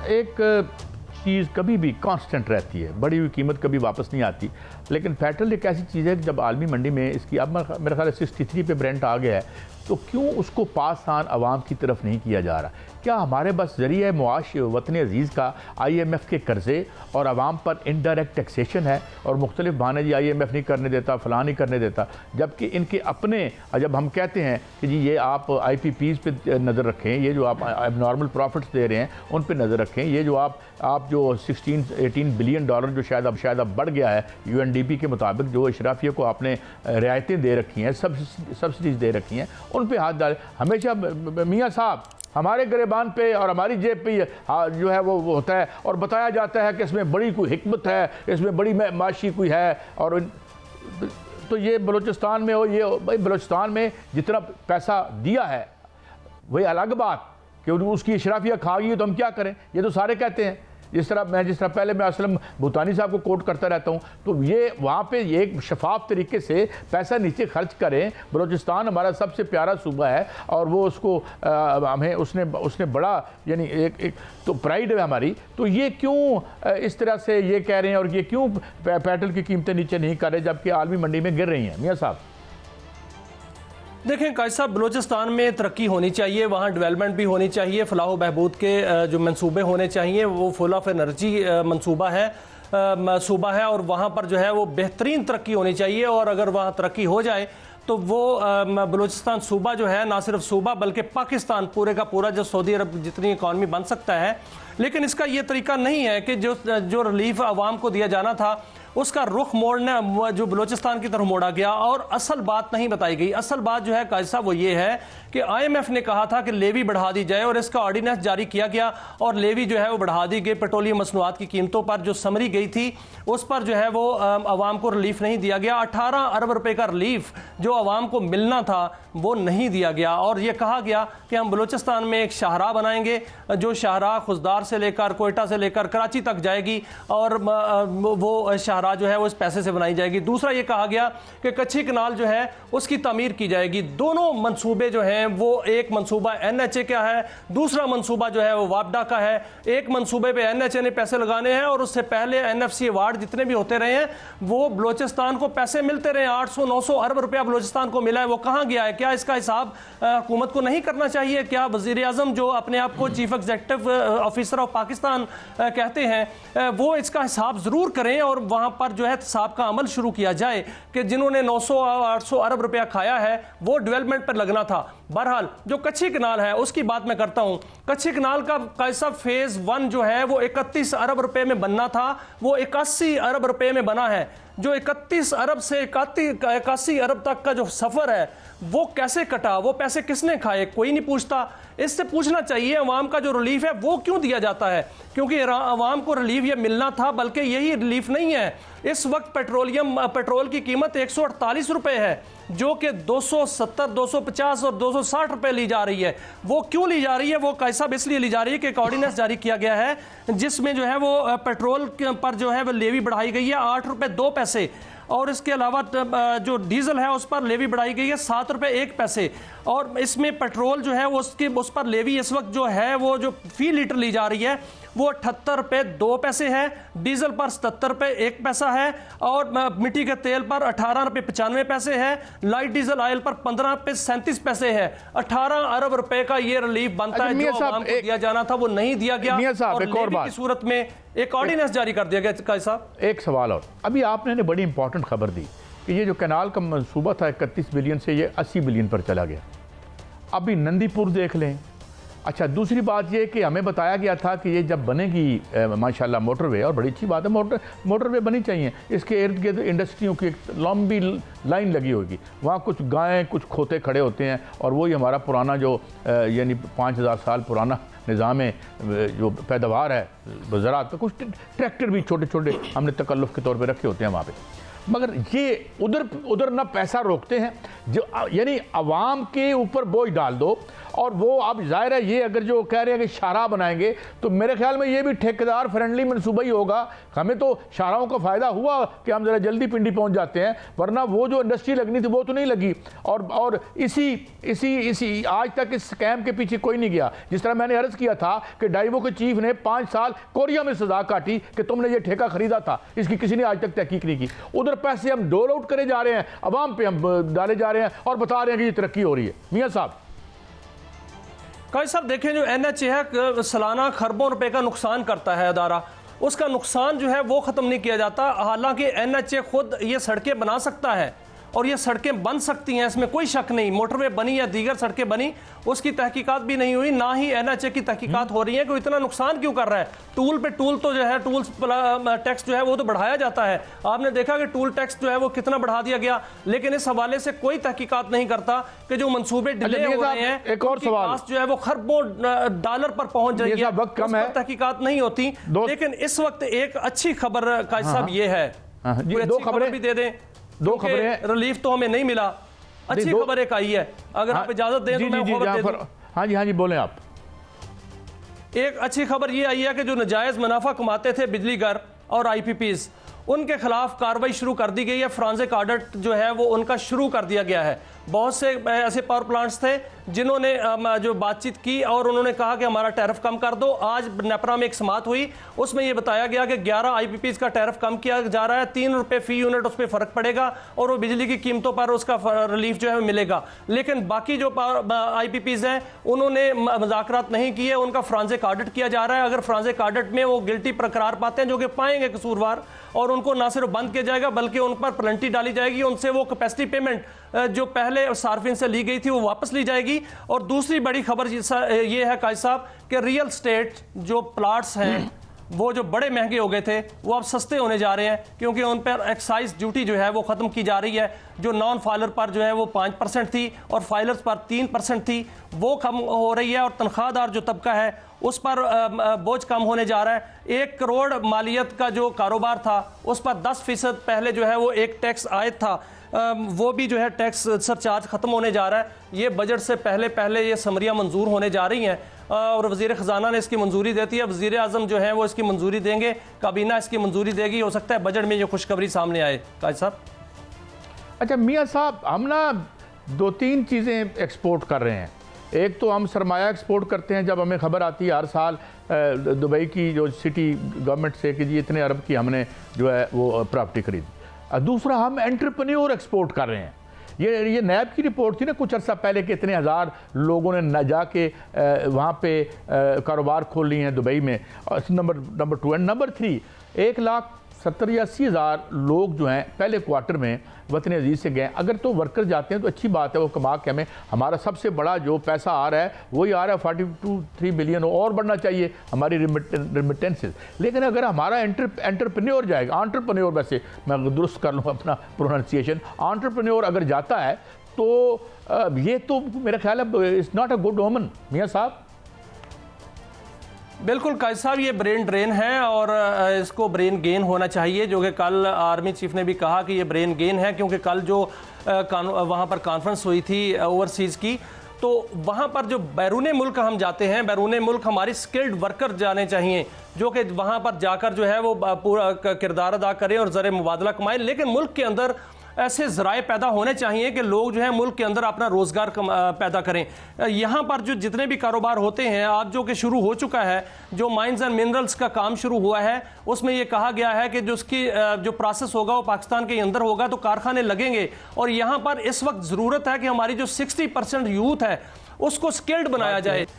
एक चीज़ कभी भी कांस्टेंट रहती है, बढ़ी हुई कीमत कभी वापस नहीं आती। लेकिन पेट्रोल एक ऐसी चीज़ है कि जब आलमी मंडी में इसकी अब मेरा ख्याल 63 पे ब्रेंट आ गया है, तो क्यों उसको पास आन आवाम की तरफ नहीं किया जा रहा? क्या हमारे बस ज़रिए मुआश वतन अजीज़ का IMF के कर्ज़े और आवाम पर इनडायरेक्ट टैक्सेशन है और मुख्तलिफ बहाने जी IMF नहीं करने देता, फ़लाँ नहीं करने देता, जबकि इनके अपने जब हम कहते हैं कि जी ये आप IPPs पे नज़र रखें, ये जो आप एबनॉर्मल प्रॉफिट्स दे रहे हैं उन पर नज़र रखें, ये जो आप जो 16-18 बिलियन डॉलर जो शायद अब बढ़ गया है UNDP के मुताबिक, जो अशराफिया को आपने रियायतें दे रखी हैं, सब्सिडीज़ दे रखी हैं, उन पर हाथ डालें। हमेशा मियाँ साहब हमारे गिरबान पे और हमारी जेब पे जो है वो होता है और बताया जाता है कि इसमें बड़ी कोई हिकमत है, इसमें बड़ी माशी कोई है। और तो ये बलूचिस्तान में हो, ये भाई बलूचिस्तान में जितना पैसा दिया है वही अलग बात कि उसकी अशराफिया खा गई तो हम क्या करें, ये तो सारे कहते हैं। जिस तरह पहले मैं असलम भूतानी साहब को कोट करता रहता हूँ, तो ये वहाँ पे ये एक शफाफ तरीके से पैसा नीचे खर्च करें। बलूचिस्तान हमारा सबसे प्यारा सूबा है और वो उसको हमें उसने बड़ा यानी एक तो प्राइड है हमारी, तो ये क्यों इस तरह से ये कह रहे हैं और ये क्यों पेट्रोल की कीमतें नीचे नहीं कर रहे जबकि आलमी मंडी में गिर रही हैं? मियाँ साहब देखें कायद साहब, बलूचिस्तान में तरक्की होनी चाहिए, वहाँ डेवलपमेंट भी होनी चाहिए, फलाह व बहबूद के जो मंसूबे होने चाहिए, वो फुल ऑफ एनर्जी मंसूबा है और वहाँ पर जो है वो बेहतरीन तरक्की होनी चाहिए। और अगर वहाँ तरक्की हो जाए तो वो बलूचिस्तान सूबा जो है, ना सिर्फ सूबा बल्कि पाकिस्तान पूरे का पूरा जो सऊदी अरब जितनी इकॉनमी बन सकता है। लेकिन इसका ये तरीका नहीं है कि जो रिलीफ आवाम को दिया जाना था उसका रुख मोड़ना जो बलूचिस्तान की तरफ मोड़ा गया और असल बात नहीं बताई गई। असल बात जो है कायद साहब वो ये है कि IMF ने कहा था कि लेवी बढ़ा दी जाए और इसका ऑर्डिनेंस जारी किया गया और लेवी जो है वो बढ़ा दी गई। पेट्रोलियम मसनूआत की कीमतों पर जो समरी गई थी उस पर जो है वो आवाम को रिलीफ नहीं दिया गया। 18 अरब रुपए का रिलीफ जो आवाम को मिलना था वो नहीं दिया गया और ये कहा गया कि हम बलूचिस्तान में एक शाहराह बनाएंगे, जो शाहराह खुजदार से लेकर कोयटा से लेकर कराची तक जाएगी और वो शाहराह जो है वो इस पैसे से बनाई जाएगी। दूसरा ये कहा गया कि कच्ची कनाल जो है उसकी तामीर की जाएगी। दोनों मंसूबे जो हैं वो, एक मंसूबा NHA का है, दूसरा मंसूबा जो है वो वापडा का है। एक मंसूबे पे NHA ने पैसे लगाने हैं और उससे पहले NFC अवार्ड जितने भी होते रहे हैं वो बलूचिस्तान को पैसे मिलते रहे। 800-900 अरब रुपया बलूचिस्तान को मिला है, वो कहाँ गया है? क्या इसका हिसाब हुकूमत को नहीं करना चाहिए? क्या वज़ीर आज़म जो अपने आप को chief executive officer of Pakistan कहते हैं वो इसका हिसाब ज़रूर करें और वहाँ पर जो है हिसाब का अमल शुरू किया जाए कि जिन्होंने 900-800 अरब रुपया खाया है वो डेवलपमेंट पर लगना था। बहरहाल जो कच्ची कनाल है उसकी बात मैं करता हूं। कच्ची कनाल का कैसा फेज 1 जो है वो 31 अरब रुपए में बनना था, वो 81 अरब रुपए में बना है। जो 31 अरब से 81 अरब तक का जो सफर है वो कैसे कटा, वो पैसे किसने खाए, कोई नहीं पूछता। इससे पूछना चाहिए अवाम का जो रिलीफ है वो क्यों दिया जाता है, क्योंकि अवाम को रिलीफ ये मिलना था, बल्कि यही रिलीफ नहीं है। इस वक्त पेट्रोल की कीमत 148 रुपए है जो कि 270, 250 और 260 रुपए ली जा रही है। वो क्यों ली जा रही है? वो कैसा इसलिए ली जा रही है कि एक ऑर्डिनेंस जारी किया गया है जिसमें जो है वो पेट्रोल पर जो है वो लेवी बढ़ाई गई है 8 रुपए 2 पैसे और इसके अलावा जो डीजल है उस पर लेवी बढ़ाई गई है 7 रुपए 1 पैसे और इसमें पेट्रोल जो है उस पर लेवी इस वक्त जो है वो जो फी लीटर ली जा रही है वो 78 रुपए 2 पैसे है, डीजल पर 77 रुपए 1 पैसा है और मिट्टी के तेल पर 18 रुपए 95 पैसे है, लाइट डीजल ऑयल पर 15 रुपए 37 पैसे है। 18 अरब रुपए का ये रिलीफ बनता है जो आवाम को दिया जाना था वो नहीं दिया गया और लेवी की सूरत में एक ऑर्डिनेंस जारी कर दिया गया। साहब एक सवाल और, अभी आपने बड़ी इंपॉर्टेंट खबर दी कि ये जो कैनाल का मंसूबा था 31 बिलियन से ये 80 बिलियन पर चला गया। अभी नंदीपुर देख लें। अच्छा, दूसरी बात ये कि हमें बताया गया था कि ये जब बनेगी माशाल्लाह मोटरवे, और बड़ी अच्छी बात है मोटरवे बनी चाहिए, इसके इर्द गिर्द इंडस्ट्रियों की एक लंबी लाइन लगी होगी, वहाँ कुछ गायें कुछ खोते खड़े होते हैं और वही हमारा पुराना जो यानी 5000 साल पुराना निज़ाम जो पैदावार है ज़राअत का, कुछ ट्रैक्टर भी छोटे छोटे हमने तकल्लुफ़ के तौर पर रखे होते हैं वहाँ पर। मगर ये उधर ना पैसा रोकते हैं, जो यानी आवाम के ऊपर बोझ डाल दो और वो अब जाहिर है ये अगर जो कह रहे हैं कि शाहराह बनाएंगे तो मेरे ख्याल में ये भी ठेकेदार फ्रेंडली मनसूबा ही होगा। हमें तो शाहराहों का फ़ायदा हुआ कि हम ज़रा जल्दी पिंडी पहुंच जाते हैं, वरना वो जो इंडस्ट्री लगनी थी वो तो नहीं लगी। और इसी आज तक इस स्कैम के पीछे कोई नहीं गया। जिस तरह मैंने अर्ज़ किया था कि डाइवो के चीफ ने 5 साल कोरिया में सजा काटी कि तुमने ये ठेका खरीदा था, इसकी किसी ने आज तक तहकीक नहीं की। उधर पैसे हम डोल आउट करे जा रहे हैं, अवाम पे हम डाले जा रहे हैं और बता रहे हैं कि ये तरक्की हो रही है। मियां साहब काजी साहब देखें, जो NHA है सालाना खरबों रुपए का नुकसान करता है अदारा, उसका नुकसान जो है वो ख़त्म नहीं किया जाता। हालांकि NHA खुद ये सड़कें बना सकता है और ये सड़कें बन सकती हैं, इसमें कोई शक नहीं। मोटरवे बनी या दीगर सड़कें बनी, उसकी तहकीकात भी नहीं हुई, ना ही NHA की तहकीकात हो रही है कि इतना नुकसान क्यों कर रहा है। टूल पे टूल तो जो है टूल्स टैक्स जो है वो तो बढ़ाया जाता है। आपने देखा कि टूल टैक्स जो है वो कितना बढ़ा दिया गया, लेकिन इस हवाले से कोई तहकीकात नहीं करता कि जो मंसूबे डिले हो रहे हैं, एक और सवाल जो है वो खरबों डॉलर पर पहुंच रही है, वक्त कम है, तहकीकात नहीं होती। लेकिन इस वक्त एक अच्छी खबर काजी साहब ये है, 2 खबरें भी दे दें। 2 खबरें, रिलीफ तो हमें नहीं मिला, अच्छी खबर एक आई है, अगर आप इजाजत दें तो मैं खबर दे दूं। हाँ जी बोलें आप। एक अच्छी खबर ये आई है कि जो नाजायज मुनाफा कमाते थे बिजली घर और IPPs, उनके खिलाफ कार्रवाई शुरू कर दी गई है। फोरेंसिक ऑडिट जो है वो उनका शुरू कर दिया गया है। बहुत से ऐसे पावर प्लांट्स थे जिन्होंने जो बातचीत की और उन्होंने कहा कि हमारा टैरिफ कम कर दो। आज नेपरा में एक समात हुई, उसमें यह बताया गया कि 11 IPPs का टैरिफ कम किया जा रहा है, 3 रुपये फी यूनिट उस पर फर्क पड़ेगा और वो बिजली की कीमतों पर उसका रिलीफ जो है मिलेगा। लेकिन बाकी जो IPPs हैं उन्होंने मुज़ाकरात नहीं किए, उनका फोरेंसिक ऑडिट किया जा रहा है। अगर फोरेंसिक ऑडिट में वो गिल्टी करार पाते हैं, जो कि पाएंगे कसूरवार, और उनको ना सिर्फ बंद किया जाएगा बल्कि उन पर पेनल्टी डाली जाएगी, उनसे वो कैपेसिटी पेमेंट जो पहले सार्फिन से ली गई थी वो वापस ली जाएगी। और दूसरी बड़ी खबर ये है काजी साहब कि रियल स्टेट जो प्लाट्स हैं वो जो बड़े महंगे हो गए थे वो अब सस्ते होने जा रहे हैं, क्योंकि उन पर एक्साइज ड्यूटी जो है वो ख़त्म की जा रही है। जो नॉन फाइलर पर जो है वो 5% थी और फाइलर्स पर 3% थी, वो कम हो रही है। और तनख्वाहदार जो तबका है उस पर बोझ कम होने जा रहा है। 1 करोड़ मालियत का जो कारोबार था उस पर 10% पहले जो है वो एक टैक्स आयत था, वो भी जो है टैक्स सरचार्ज ख़त्म होने जा रहा है। ये बजट से पहले ये समरियाँ मंजूर होने जा रही हैं और वज़ीर ख़जाना ने इसकी मंजूरी देती है। वज़ीर आज़म जो है वो इसकी मंजूरी देंगे, काबीना इसकी मंजूरी देगी। हो सकता है बजट में ये खुशखबरी सामने आए। काजी साहब अच्छा मियाँ साहब, हम ना 2-3 चीज़ें एक्सपोर्ट कर रहे हैं। एक तो हम सरमाया एक्सपोर्ट करते हैं, जब हमें खबर आती है हर साल दुबई की जो सिटी गवर्नमेंट से कि जी इतने अरब की हमने जो है वो प्रॉपर्टी खरीदी। दूसरा हम एंटरप्रेन्योर एक्सपोर्ट कर रहे हैं। ये नैब की रिपोर्ट थी ना कुछ अर्सा पहले कि इतने हज़ार लोगों ने न जाके वहाँ पे कारोबार खोल लिए हैं दुबई में। नंबर 2 एंड नंबर 3, 1,70,000 या 80,000 लोग जो हैं पहले क्वार्टर में वतन अजीज़ से गए। अगर तो वर्कर जाते हैं तो अच्छी बात है, वो कमा के हमें हमारा सबसे बड़ा जो पैसा आ रहा है वही आ रहा है 42-3 बिलियन, और बढ़ना चाहिए हमारी रिमिटेंसेस। लेकिन अगर हमारा एंटरप्रेन्योर जाएगा, एंटरप्रेन्योर, वैसे मैं दुरुस्त कर लूँ अपना प्रोनाउंसिएशन, एंटरप्रेन्योर अगर जाता है तो ये तो मेरा ख्याल है इट्स नॉट अ गुड ओमन। मियाँ साहब बिल्कुल काजी साहब, ये ब्रेन ड्रेन है और इसको ब्रेन गेन होना चाहिए, जो कि कल आर्मी चीफ ने भी कहा कि ये ब्रेन गेन है। क्योंकि कल जो वहाँ पर कॉन्फ्रेंस हुई थी ओवरसीज़ की, तो वहाँ पर जो बैरून मुल्क हम जाते हैं, बैरून मुल्क हमारी स्किल्ड वर्कर जाने चाहिए जो कि वहाँ पर जाकर जो है वो पूरा किरदार अदा करें और ज़र मुबादला कमाएं। लेकिन मुल्क के अंदर ऐसे ज़राए पैदा होने चाहिए कि लोग जो है मुल्क के अंदर अपना रोज़गार पैदा करें। यहाँ पर जो जितने भी कारोबार होते हैं आज जो कि शुरू हो चुका है, जो माइंस एंड मिनरल्स का काम शुरू हुआ है, उसमें ये कहा गया है कि जो उसकी जो प्रोसेस होगा वो पाकिस्तान के अंदर होगा, तो कारखाने लगेंगे। और यहाँ पर इस वक्त ज़रूरत है कि हमारी जो 60% यूथ है उसको स्किल्ड बनाया जाए।